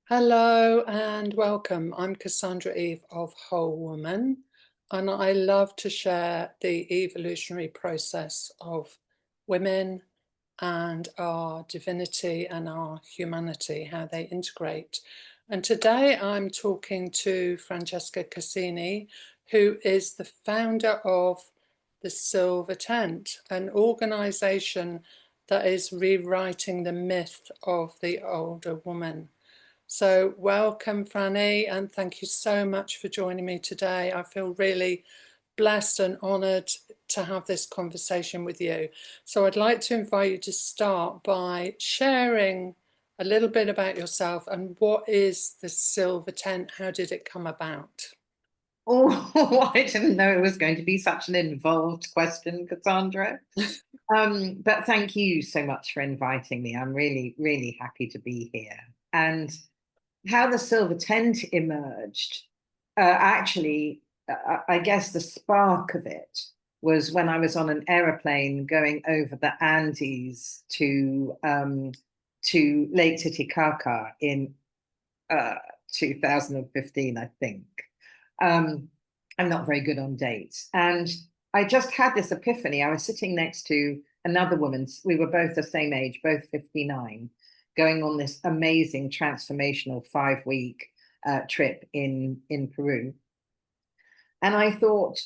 Hello and welcome. I'm Cassandra Eve of Whole Woman, and I love to share the evolutionary process of women and our divinity and our humanity, how they integrate. And today I'm talking to Francesca Cassini, who is the founder of the Silver Tent, an organization that is rewriting the myth of the older woman. So welcome, Franny, and thank you so much for joining me today. I feel really blessed and honoured to have this conversation with you. So I'd like to invite you to start by sharing a little bit about yourself and what is the Silver Tent? How did it come about? Oh, I didn't know it was going to be such an involved question, Cassandra. But thank you so much for inviting me. I'm really, really happy to be here. And how the Silver Tent emerged, I guess the spark of it was when I was on an aeroplane going over the Andes to Lake Titicaca in 2015, I think. Um, I'm not very good on dates. And I just had this epiphany. I was sitting next to another woman. We were both the same age, both 59, going on this amazing transformational 5 week trip in Peru. And I thought,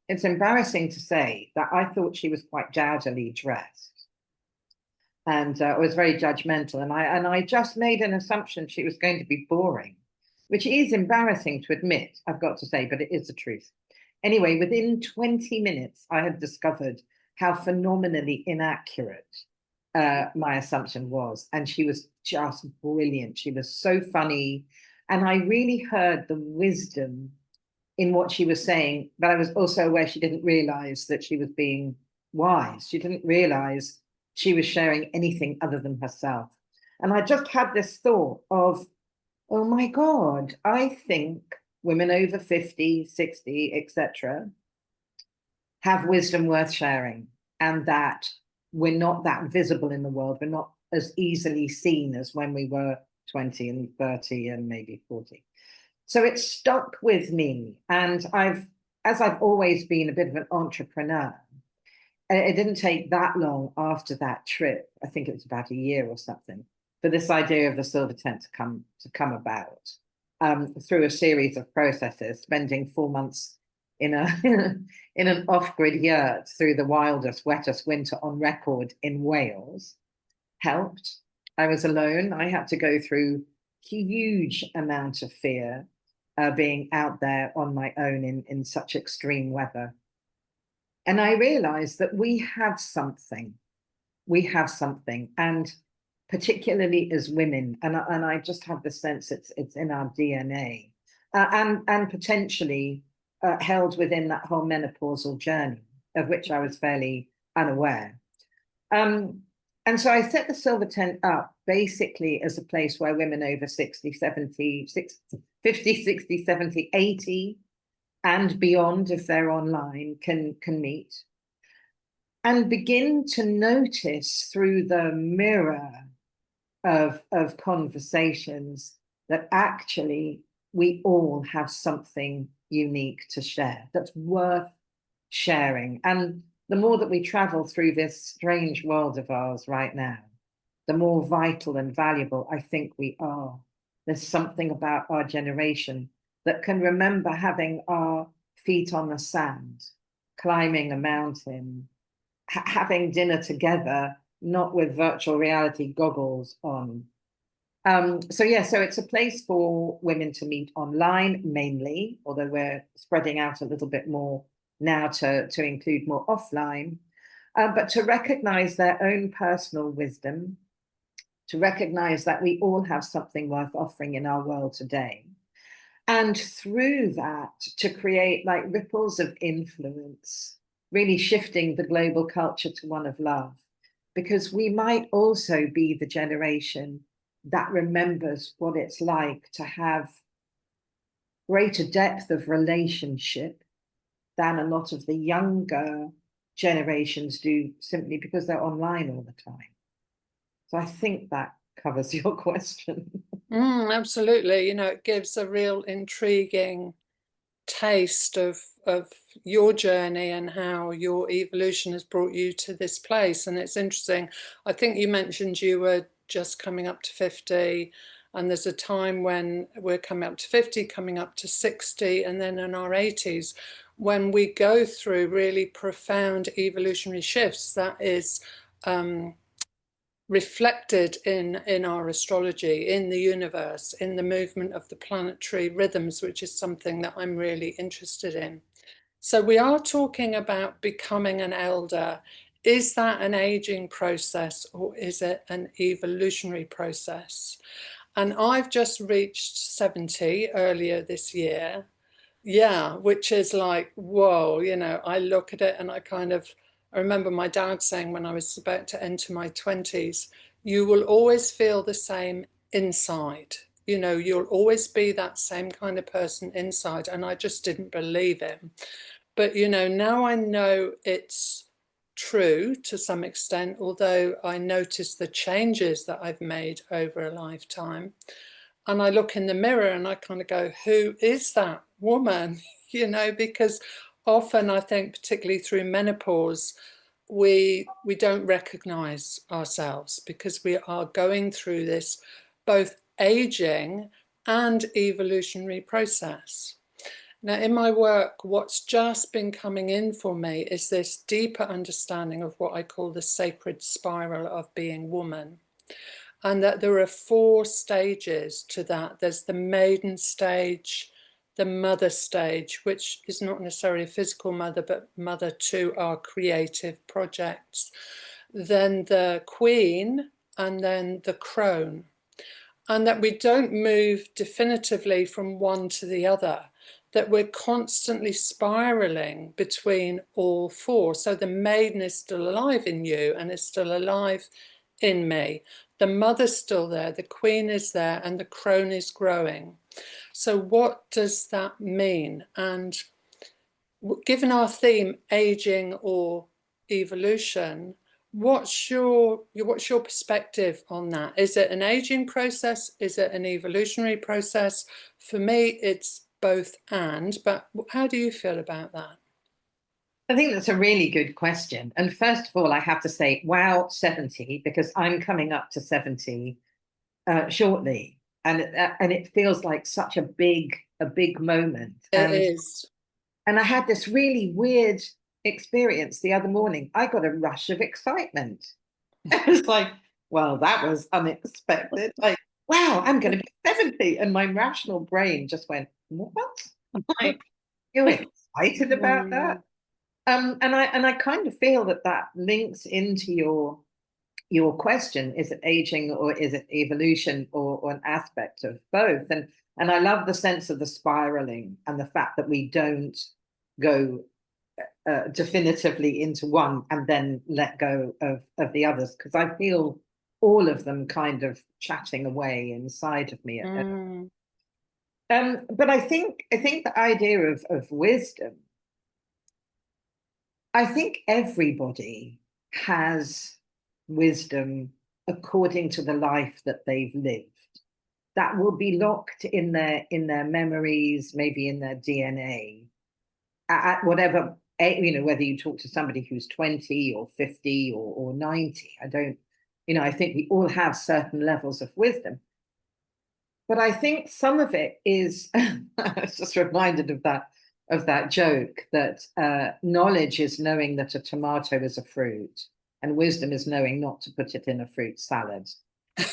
it's embarrassing to say that I thought she was quite dowdily dressed and was very judgmental. And I just made an assumption she was going to be boring, which is embarrassing to admit, I've got to say, but it is the truth. Anyway, within 20 minutes, I had discovered how phenomenally inaccurate my assumption was. And she was just brilliant. She was so funny. And I really heard the wisdom in what she was saying, but I was also aware she didn't realize that she was being wise. She didn't realize she was sharing anything other than herself. And I just had this thought of, oh my God, I think women over 50, 60, etc., have wisdom worth sharing, and that we're not that visible in the world. We're not as easily seen as when we were 20 and 30 and maybe 40. So it stuck with me. And as I've always been a bit of an entrepreneur, it didn't take that long after that trip, I think it was about a year or something, for this idea of the Silver Tent to come about through a series of processes, spending 4 months in a in an off-grid yurt through the wildest, wettest winter on record in Wales helped. I was alone. I had to go through huge amount of fear being out there on my own in such extreme weather. And I realized that we have something. We have something. And particularly as women, and I just have the sense it's in our DNA, and potentially held within that whole menopausal journey, of which I was fairly unaware. Um, and so I set the Silver Tent up basically as a place where women over 60, 70, 50, 60, 70, 80, and beyond, if they're online, can meet and begin to notice through the mirror of conversations that actually we all have something unique to share that's worth sharing. And the more that we travel through this strange world of ours right now, the more vital and valuable I think we are. There's something about our generation that can remember having our feet on the sand, climbing a mountain, having dinner together, not with virtual reality goggles on. So it's a place for women to meet online mainly, although we're spreading out a little bit more now to include more offline, but to recognize their own personal wisdom, to recognize that we all have something worth offering in our world today. And through that, to create like ripples of influence, really shifting the global culture to one of love, because we might also be the generation that remembers what it's like to have greater depth of relationship than a lot of the younger generations do, simply because they're online all the time. So I think that covers your question. Absolutely. You know, it gives a real intriguing taste of your journey and how your evolution has brought you to this place. And it's interesting. I think you mentioned you were just coming up to 50, and there's a time when we're coming up to 50, coming up to 60, and then in our 80s, when we go through really profound evolutionary shifts that is reflected in our astrology, in the universe, in the movement of the planetary rhythms, which is something that I'm really interested in. So we are talking about becoming an elder. Is that an aging process, or is it an evolutionary process? And I've just reached 70 earlier this year. Yeah, which is like, whoa, you know, I look at it and I remember my dad saying when I was about to enter my 20s, you will always feel the same inside. You know, you'll always be that same kind of person inside. And I just didn't believe him. But, you know, now I know it's true to some extent, although I notice the changes that I've made over a lifetime. And I look in the mirror and I kind of go, who is that woman? You know, because often I think, particularly through menopause, we don't recognize ourselves because we are going through this both aging and evolutionary process. Now, in my work, what's just been coming in for me is this deeper understanding of what I call the sacred spiral of being woman. And that there are 4 stages to that. There's the maiden stage, the mother stage, which is not necessarily a physical mother, but mother to our creative projects. Then the queen, and then the crone. And that we don't move definitively from one to the other, that we're constantly spiraling between all 4. So the maiden is still alive in you and is still alive in me. The mother's still there, the queen is there, and the crone is growing. So what does that mean? And given our theme, aging or evolution, what's your perspective on that? Is it an aging process? Is it an evolutionary process? For me, it's both and, but how do you feel about that? I think that's a really good question. And first of all, I have to say, wow, 70, because I'm coming up to 70 shortly. And it feels like such a big moment. It is. And I had this really weird experience the other morning. I got a rush of excitement. I was like, well, that was unexpected. Like, wow, I'm going to be 70. And my rational brain just went, what? Like, you're excited about that? And I kind of feel that that links into your question: is it aging or is it evolution, or an aspect of both? And I love the sense of the spiraling and the fact that we don't go definitively into one and then let go of the others, because I feel all of them kind of chatting away inside of me. Mm. But I think the idea of wisdom, I think everybody has wisdom according to the life that they've lived. That will be locked in their memories, maybe in their DNA, at whatever, whether you talk to somebody who's 20 or 50 or 90. I think we all have certain levels of wisdom. But I think some of it is, I was just reminded of that joke that knowledge is knowing that a tomato is a fruit, and wisdom is knowing not to put it in a fruit salad. So,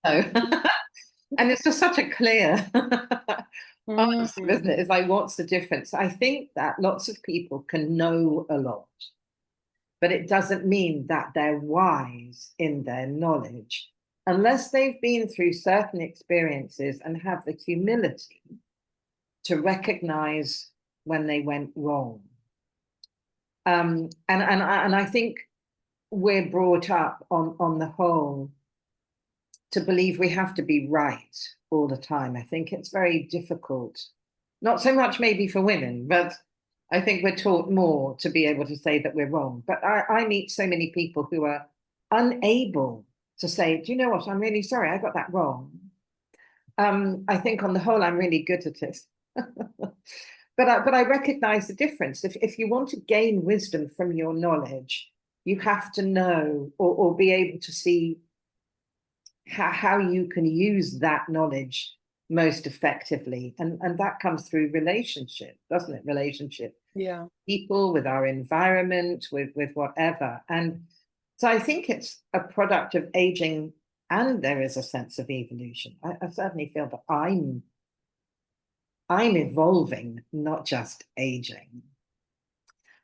and it's just such a clear answer, isn't it? It's like, what's the difference? I think that lots of people can know a lot, but it doesn't mean that they're wise in their knowledge unless they've been through certain experiences and have the humility to recognize when they went wrong. And I think we're brought up on the whole to believe we have to be right all the time. I think it's very difficult, not so much maybe for women, but I think we're taught more to be able to say that we're wrong. But I meet so many people who are unable to say, do you know what? I'm really sorry, I got that wrong. I think on the whole, I'm really good at it. But I recognize the difference. If you want to gain wisdom from your knowledge, you have to know or be able to see how you can use that knowledge most effectively. And that comes through relationship, doesn't it? Relationship, Yeah. people, with our environment, with whatever. And so I think it's a product of aging, and there is a sense of evolution. I certainly feel that I'm evolving, not just aging.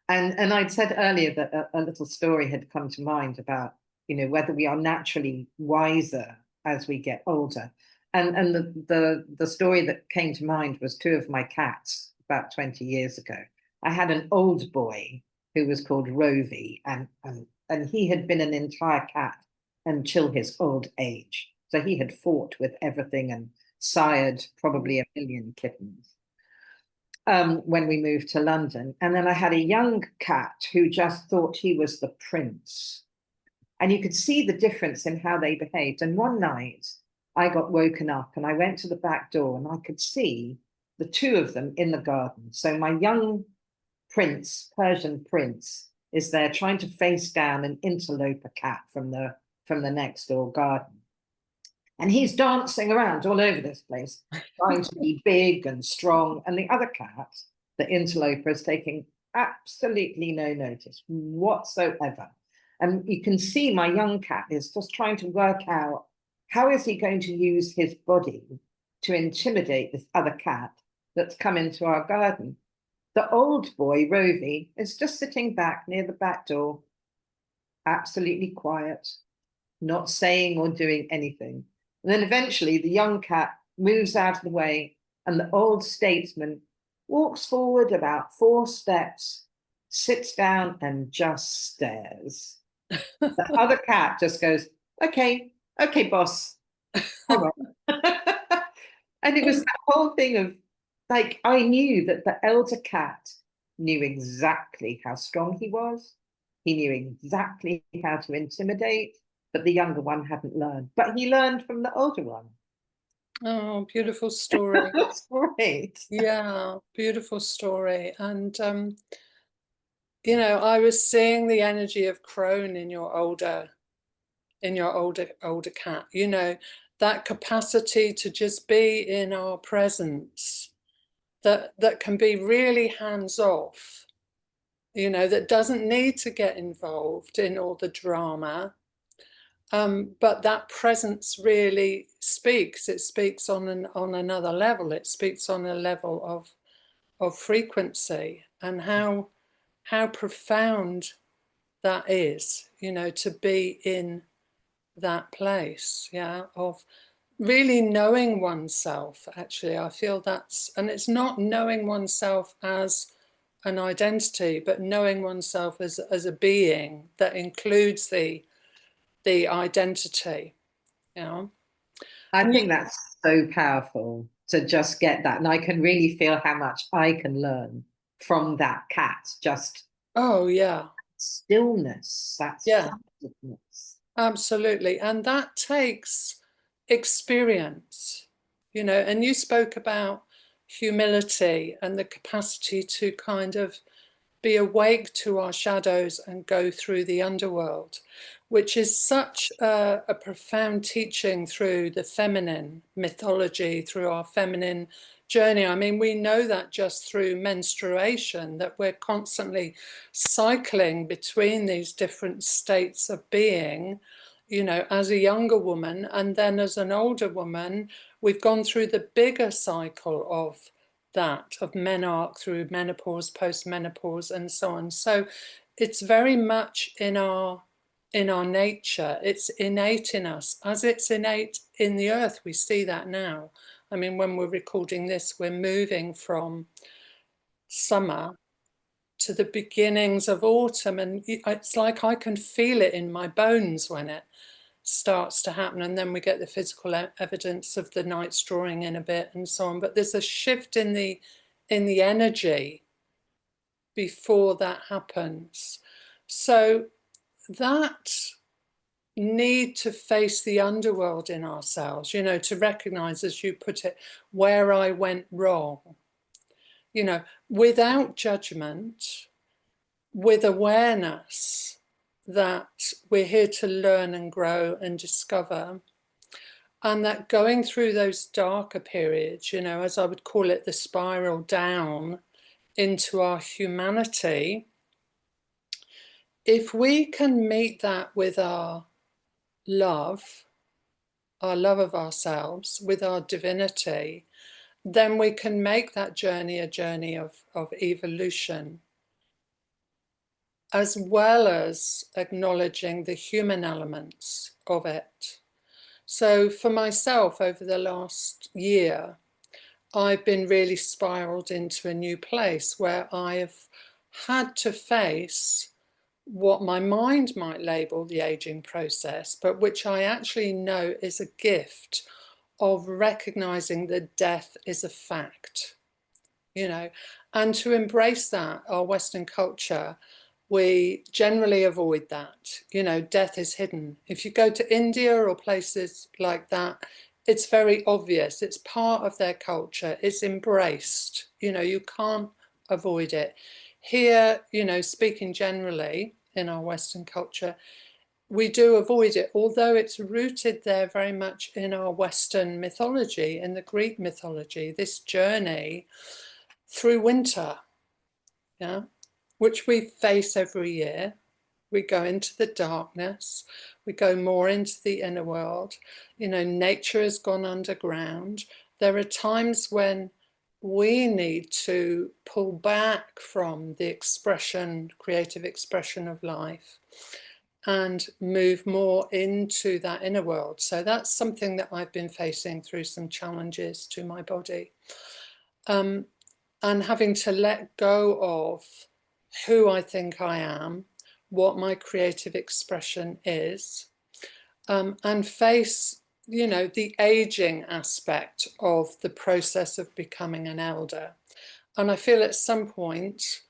And I'd said earlier that a little story had come to mind about, whether we are naturally wiser as we get older. And the story that came to mind was two of my cats about 20 years ago. I had an old boy who was called Rovi, and he had been an entire cat until his old age. So he had fought with everything and sired probably a million kittens when we moved to London. And then I had a young cat who just thought he was the prince. And you could see the difference in how they behaved. And one night I got woken up and I went to the back door and I could see the two of them in the garden. So my young prince, Persian prince, is there trying to face down an interloper cat from the next door garden. And he's dancing around all over this place, trying to be big and strong. And the other cat, the interloper, is taking absolutely no notice whatsoever. And you can see my young cat is just trying to work out how is he going to use his body to intimidate this other cat that's come into our garden. The old boy, Rovi, is just sitting back near the back door, absolutely quiet, not saying or doing anything. And then eventually the young cat moves out of the way, and the old statesman walks forward about 4 steps, sits down, and just stares. The other cat just goes, okay, okay, boss. All right. And it was that whole thing of like, I knew that the elder cat knew exactly how strong he was. He knew exactly how to intimidate, but the younger one hadn't learned. But he learned from the older one. Oh, beautiful story. That's great. Yeah, beautiful story. And I was seeing the energy of crone in your older cat, that capacity to just be in our presence, that can be really hands off, that doesn't need to get involved in all the drama. But that presence really speaks. It speaks on another level. It speaks on a level of frequency, and how profound that is, to be in that place, yeah, of really knowing oneself. Actually, I feel and it's not knowing oneself as an identity, but knowing oneself as a being that includes the identity, I and think that's so powerful to just get that. And I can really feel how much I can learn from that cat. Just oh yeah, stillness, that yeah, silentness. absolutely. And that takes experience, and you spoke about humility and the capacity to kind of be awake to our shadows and go through the underworld, which is such a profound teaching through the feminine mythology, through our feminine journey. I mean, we know that just through menstruation, that we're constantly cycling between these different states of being, as a younger woman, and then as an older woman, we've gone through the bigger cycle of that, of menarche through menopause, post-menopause, and so on. So it's very much in our nature. It's innate in us, as it's innate in the earth. We see that now. I mean, when we're recording this, we're moving from summer to the beginnings of autumn, and it's like I can feel it in my bones when it starts to happen, and then we get the physical evidence of the nights drawing in a bit and so on. But there's a shift in the energy before that happens. So that need to face the underworld in ourselves, you know, to recognize, as you put it, where I went wrong, you know, without judgment, with awareness that we're here to learn and grow and discover. And that going through those darker periods, you know, as I would call it, the spiral down into our humanity, if we can meet that with our love of ourselves, with our divinity, then we can make that journey a journey of evolution, as well as acknowledging the human elements of it. So for myself, over the last year, I've been really spiraled into a new place where I've had to face what my mind might label the aging process, but which I actually know is a gift of recognizing that death is a fact, you know, and to embrace that. Our Western culture, we generally avoid that. You know, death is hidden. If you go to India or places like that, it's very obvious. It's part of their culture. It's embraced. You know, you can't avoid it. Here, you know, speaking generally in our Western culture, we do avoid it, although it's rooted there very much in our Western mythology, in the Greek mythology, this journey through winter, yeah, which we face every year. We go into the darkness, we go more into the inner world. You know, nature has gone underground. There are times when we need to pull back from the expression, creative expression of life, and move more into that inner world. So that's something that I've been facing through some challenges to my body. And having to let go of who I think I am, what my creative expression is, and face, you know, the aging aspect of the process of becoming an elder. And I feel at some point,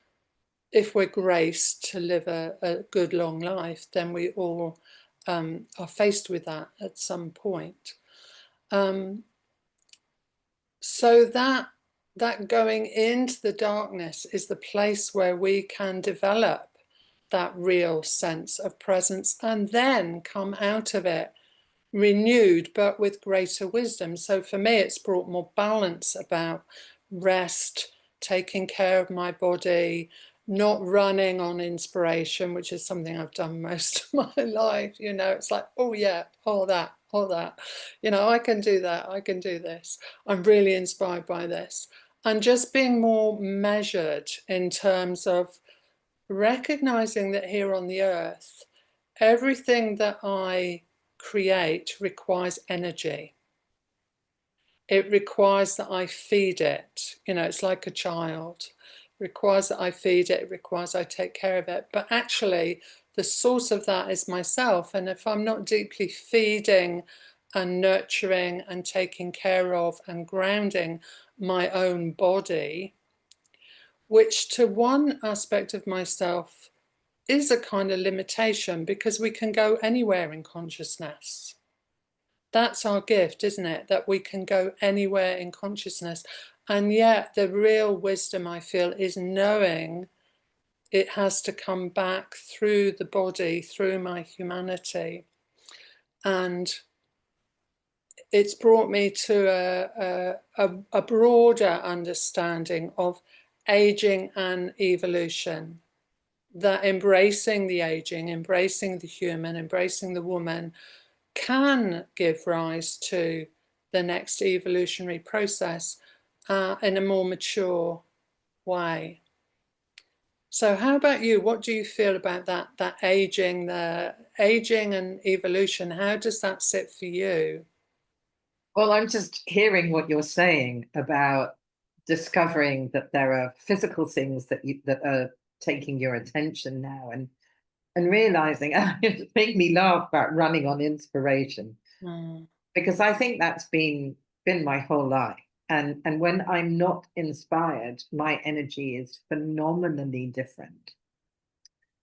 if we're graced to live a good long life, then we all are faced with that at some point. So that going into the darkness is the place where we can develop that real sense of presence and then come out of it renewed, but with greater wisdom. So for me, it's brought more balance about rest, taking care of my body, not running on inspiration, which is something I've done most of my life. You know, it's like, oh yeah, all that, all that. You know, I can do that, I can do this. I'm really inspired by this. And just being more measured in terms of recognizing that here on the earth, everything that I create requires energy. It requires that I feed it. You know, it's like a child. It requires that I feed it. It requires I take care of it. But actually, the source of that is myself. And if I'm not deeply feeding and nurturing and taking care of and grounding my own body, which to one aspect of myself is a kind of limitation, because we can go anywhere in consciousness. That's our gift, isn't it? That we can go anywhere in consciousness. And yet the real wisdom, I feel, is knowing it has to come back through the body, through my humanity. And it's brought me to a broader understanding of aging and evolution, that embracing the aging, embracing the human, embracing the woman can give rise to the next evolutionary process in a more mature way. So how about you? What do you feel about that aging, the aging and evolution? How does that sit for you? Well, I'm just hearing what you're saying about discovering that there are physical things that are taking your attention now, and realizing it made me laugh about running on inspiration, Mm, because I think that's been my whole life. And when I'm not inspired, my energy is phenomenally different,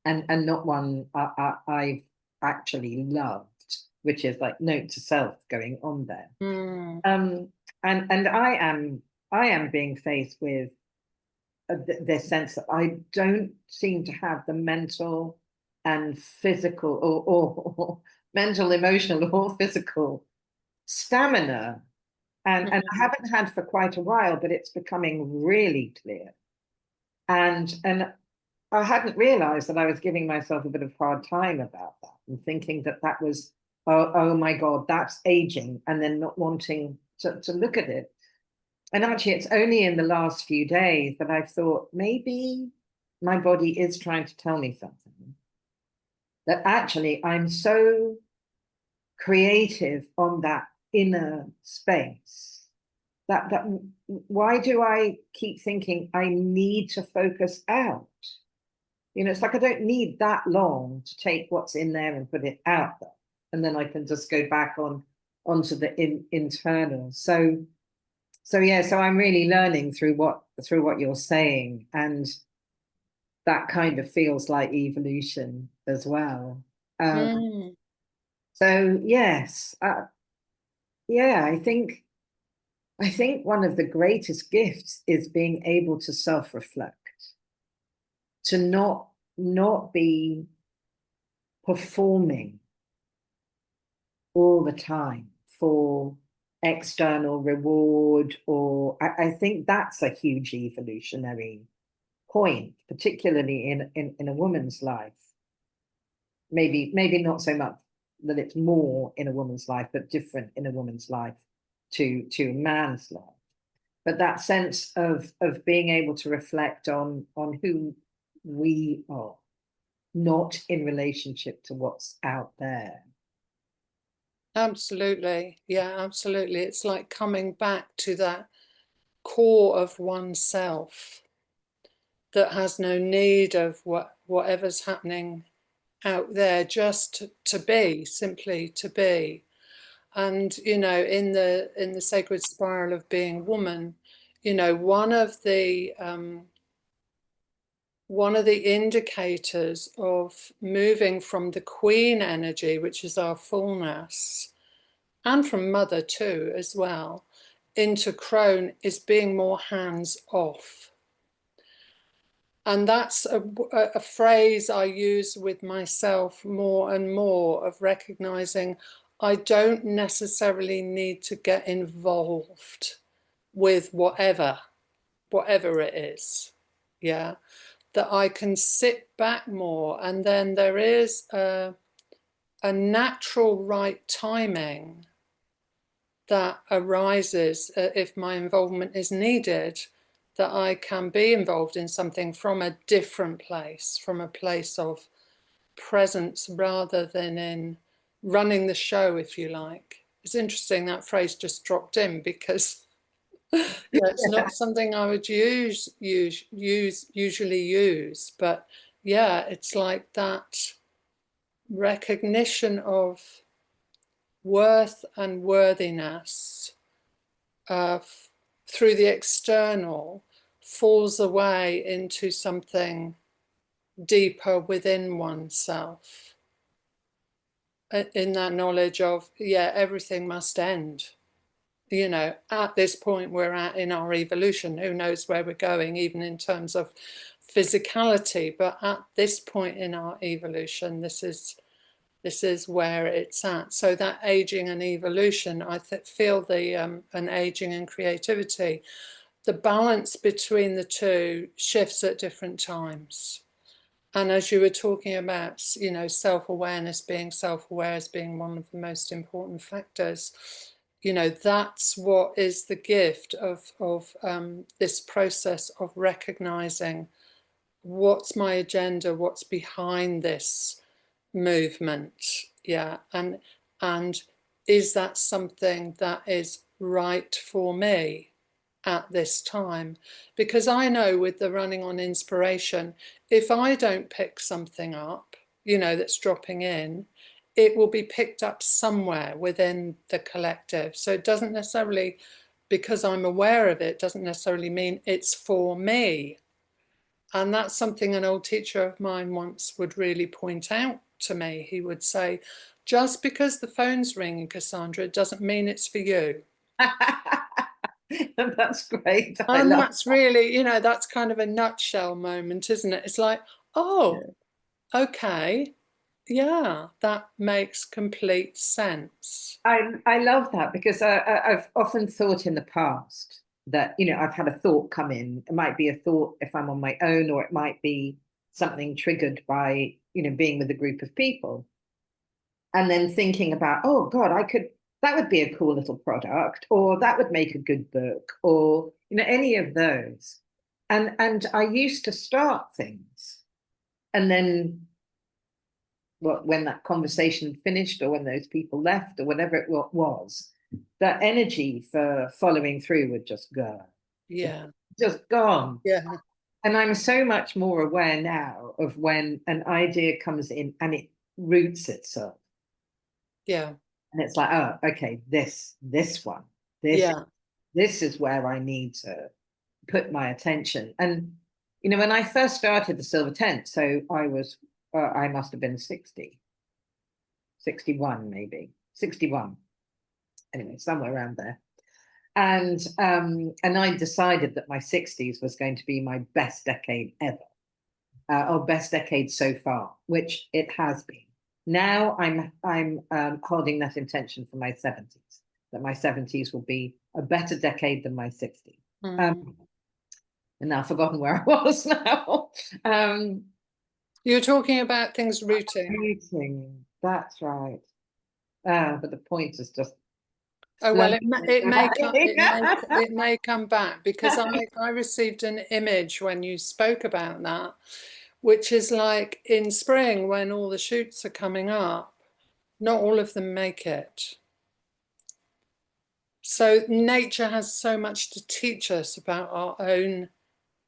and not one I've actually loved. which is like note to self going on there. Mm. And I am being faced with this sense that I don't seem to have the mental and physical or mental, emotional, or physical stamina. And I haven't had for quite a while, but it's becoming really clear. And I hadn't realized that I was giving myself a bit of hard time about that and thinking that that was, oh my God, that's aging, and then not wanting to look at it. And actually, it's only in the last few days that I've thought maybe my body is trying to tell me something. That actually I'm so creative on that inner space that why do I keep thinking I need to focus out? You know, it's like I don't need that long to take what's in there and put it out there, and then I can just go back onto the internal. So yeah, so I'm really learning through what you're saying, and that kind of feels like evolution as well. Mm. So yes, yeah, I think one of the greatest gifts is being able to self-reflect, to not be performing all the time for external reward, or I think that's a huge evolutionary point, particularly in a woman's life. Maybe not so much that it's more in a woman's life, but different in a woman's life to a man's life. But that sense of being able to reflect on who we are, not in relationship to what's out there. Absolutely. Yeah, absolutely. It's like coming back to that core of oneself that has no need of whatever's happening out there, just to be, simply to be. And you know, in the sacred spiral of being woman, you know, one of the indicators of moving from the queen energy, which is our fullness, and from mother too as well, into crone, is being more hands off. And that's a phrase I use with myself more and more, of recognizing I don't necessarily need to get involved with whatever it is. Yeah. That I can sit back more, and then there is a natural right timing that arises if my involvement is needed, that I can be involved in something from a different place, from a place of presence rather than in running the show, if you like. It's interesting that phrase just dropped in, because yeah, it's not something I would usually use, but yeah, it's like that recognition of worth and worthiness through the external falls away into something deeper within oneself, in that knowledge of, yeah, everything must end. You know, at this point we're at in our evolution, who knows where we're going, even in terms of physicality, but at this point in our evolution, this is where it's at. So that aging and evolution, I feel the and aging and creativity, the balance between the two shifts at different times. And as you were talking about, you know, self-awareness, being self-aware as being one of the most important factors, you know, that's what is the gift of this process of recognizing what's my agenda, what's behind this movement, yeah, and is that something that is right for me at this time? Because I know with the running on inspiration, if I don't pick something up, you know, that's dropping in, it will be picked up somewhere within the collective. So it doesn't necessarily, because I'm aware of it, doesn't necessarily mean it's for me. And that's something an old teacher of mine once would really point out, to me. He would say, just because the phone's ringing, Cassandra, it doesn't mean it's for you. That's great. I And love that's really, you know, that's kind of a nutshell moment, isn't it? It's like, oh, it. okay, yeah, that makes complete sense. I love that because I've often thought in the past that, you know, I've had a thought come in. It might be a thought if I'm on my own, or it might be something triggered by, you know, being with a group of people. And then thinking about, oh God, that would be a cool little product, or that would make a good book, or, you know, any of those. And I used to start things. And then when that conversation finished, or when those people left, or whatever it was, that energy for following through would just go. Yeah, Just gone. yeah, And I'm so much more aware now of when an idea comes in and it roots itself. yeah, And it's like, oh, okay, this one, this yeah. this is where I need to put my attention. And you know, when I first started the Silver Tent, so I must have been 60, 61, maybe 61, anyway, somewhere around there. And I decided that my 60s was going to be my best decade ever, or best decade so far, which it has been. Now I'm holding that intention for my 70s, that my 70s will be a better decade than my 60s. Mm. And now I've forgotten where I was now. um, You're talking about things rooting. Meeting, that's right. But the point is just Oh well, flown. it may come back, because I received an image when you spoke about that, which is like in spring when all the shoots are coming up, not all of them make it. So nature has so much to teach us about our own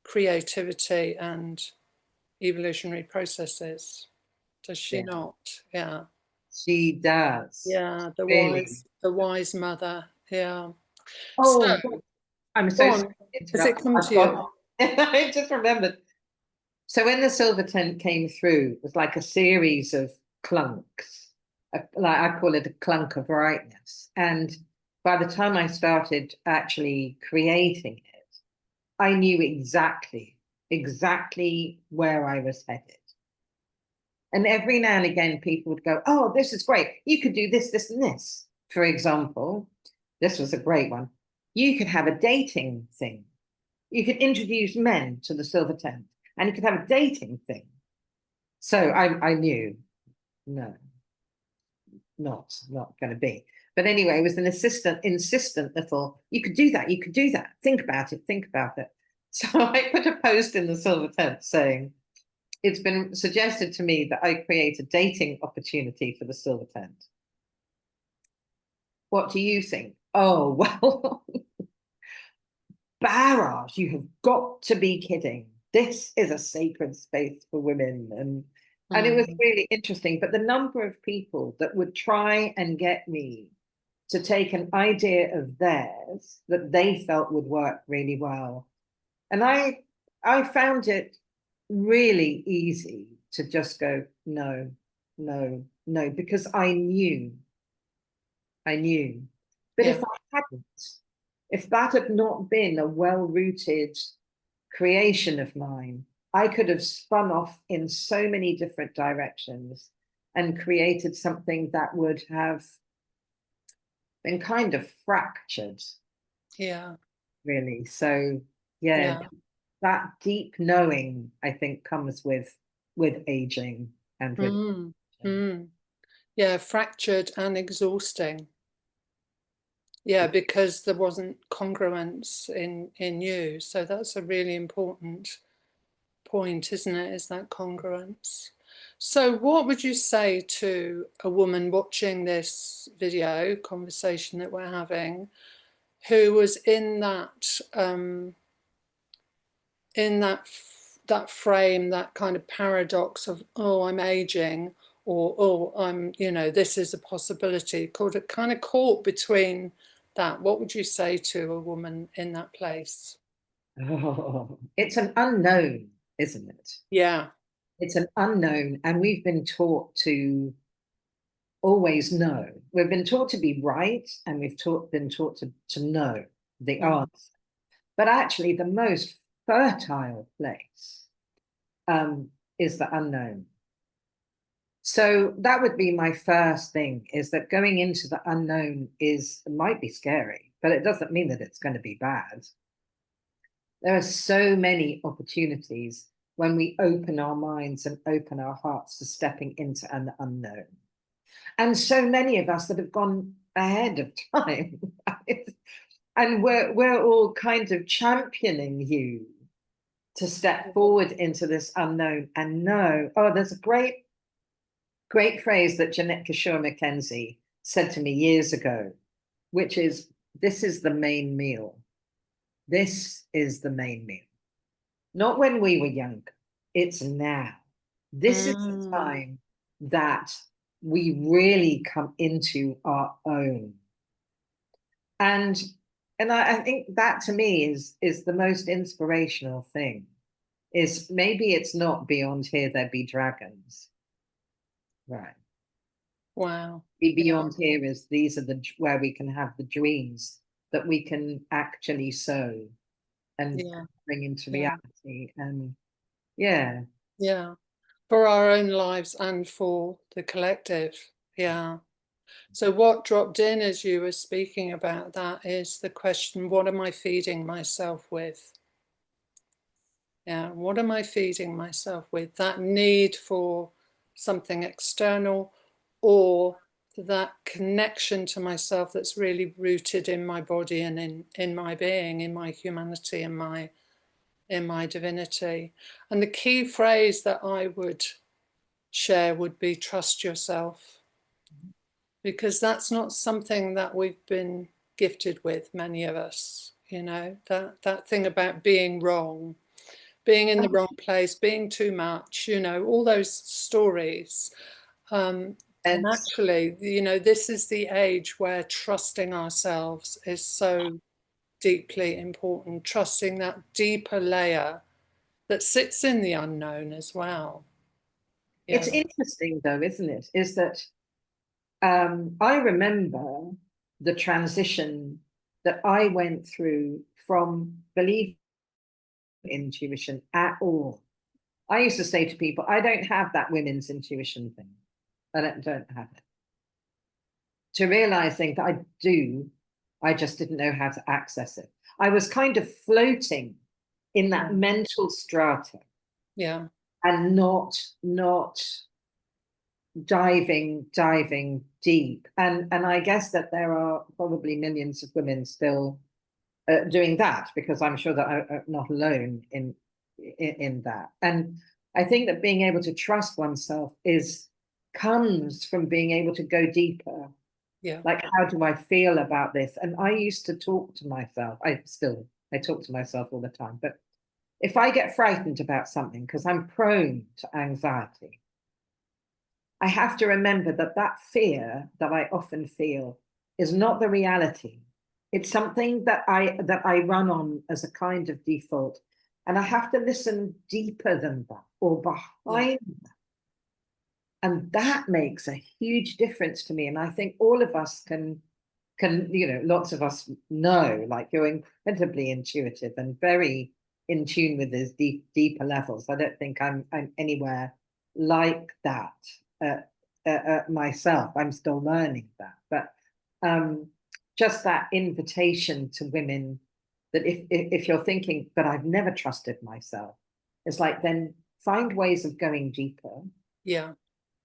creativity and evolutionary processes. Does she Yeah, not? Yeah. she does. Yeah, Really. the wise mother. Yeah. So Oh, I'm go so sorry on. to Has it interrupt. come I've to you? got, I just remembered. So when the silver tent came through, it was like a series of clunks. Like I call it a clunk of brightness. And by the time I started actually creating it, I knew exactly where I was headed. And every now and again, people would go, oh, this is great. You could do this, this, and this. For example, this was a great one. You could have a dating thing. You could introduce men to the silver tent, and you could have a dating thing. So I knew, no, not going to be. But anyway, it was an insistent little, you could do that, you could do that. Think about it, think about it. So I put a post in the silver tent saying, it's been suggested to me that I create a dating opportunity for the silver tent. What do you think? Oh, well, Barrage, you have got to be kidding. This is a sacred space for women. And it was Mm, really interesting. But the number of people that would try and get me to take an idea of theirs that they felt would work really well. And I found it really easy to just go, no, no, no, because I knew. But yeah. if I hadn't, if that had not been a well-rooted creation of mine, I could have spun off in so many different directions and created something that would have been kind of fractured, Yeah. really. So yeah, Yeah. that deep knowing, I think, comes with aging and with Mm, mm. Yeah, fractured and exhausting. Yeah, because there wasn't congruence in you. So that's a really important point, isn't it? Is that congruence. So what would you say to a woman watching this video conversation that we're having, who was in that frame, that kind of paradox of, oh, I'm aging, or oh, I'm, you know, this is a possibility, kind of caught between that? What would you say to a woman in that place? Oh, it's an unknown, isn't it? Yeah, It's an unknown, and we've been taught to always know. We've been taught to be right, and been taught to know the Mm. answer. But actually, the most fertile place is the unknown. So that would be my first thing, is that going into the unknown might be scary, but it doesn't mean that it's going to be bad. There are so many opportunities when we open our minds and open our hearts to stepping into an unknown. And so many of us that have gone ahead of time. And we're all kind of championing you to step forward into this unknown and know. Oh, there's a great phrase that Jeanette Kishore Mackenzie said to me years ago, which is, this is the main meal. This is the main meal. Not when we were younger, it's now. This is the Mm. time that we really come into our own. And I think that to me is the most inspirational thing. Is maybe it's not beyond here there be dragons. Right. Wow. Be Yeah. beyond here is these are where we can have the dreams that we can actually sow and Yeah. bring into Yeah. reality. And yeah. Yeah. For our own lives and for the collective. Yeah. So what dropped in as you were speaking about that is the question, what am I feeding myself with? Yeah, what am I feeding myself with? That need for something external, or that connection to myself that's really rooted in my body and in my being, in my humanity, in my divinity. And the key phrase that I would share would be trust yourself, because that's not something that we've been gifted with, many of us, that thing about being wrong, being in the wrong place, being too much, all those stories. And And actually, this is the age where trusting ourselves is so deeply important, trusting that deeper layer that sits in the unknown as well. it's Yeah. interesting though, isn't it? Is that I remember the transition that I went through from belief intuition at all. I used to say to people, I don't have that women's intuition thing. I don't have it. To realizing that I do, I just didn't know how to access it. I was kind of floating in that mental strata Yeah. and not diving deep. And I guess that there are probably millions of women still doing that, because I'm sure that I'm not alone in that. And I think that being able to trust oneself comes from being able to go deeper. Yeah. Like, how do I feel about this? And I used to talk to myself. I talk to myself all the time. But if I get frightened about something, because I'm prone to anxiety, I have to remember that that fear that I often feel is not the reality. It's something that I run on as a kind of default, and I have to listen deeper than that or Yeah. behind, and that makes a huge difference to me. And I think all of us can lots of us know, like, you're incredibly intuitive and very in tune with these deeper levels. I don't think I'm anywhere like that myself. I'm still learning that, but just that invitation to women, that if you're thinking, but I've never trusted myself, it's like, then find ways of going deeper Yeah.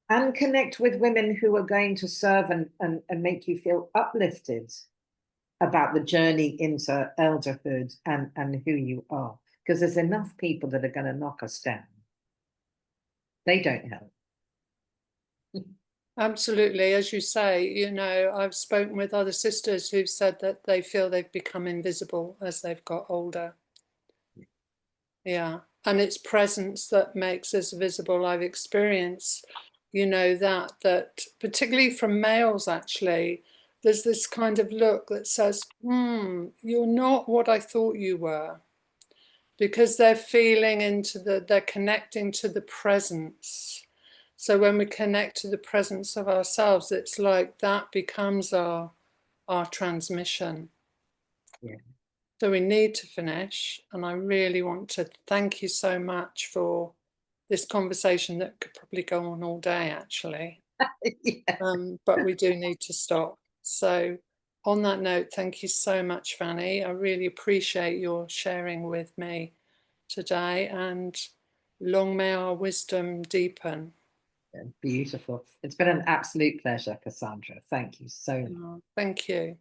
and connect with women who are going to serve and make you feel uplifted about the journey into elderhood and who you are. Because there's enough people that are going to knock us down. They don't help. Absolutely. As you say, I've spoken with other sisters who've said that they feel they've become invisible as they've got older. Yeah. And it's presence that makes us visible. I've experienced, that particularly from males, actually, there's this kind of look that says, you're not what I thought you were. because they're feeling into they're connecting to the presence. So when we connect to the presence of ourselves, it's like that becomes our transmission. Yeah. So we need to finish, and I really want to thank you so much for this conversation that could probably go on all day, actually. Yeah. But we do need to stop. So on that note, thank you so much, Fanny. I really appreciate your sharing with me today, and long may our wisdom deepen. Beautiful. It's been an absolute pleasure, Cassandra. Thank you so much. Thank you.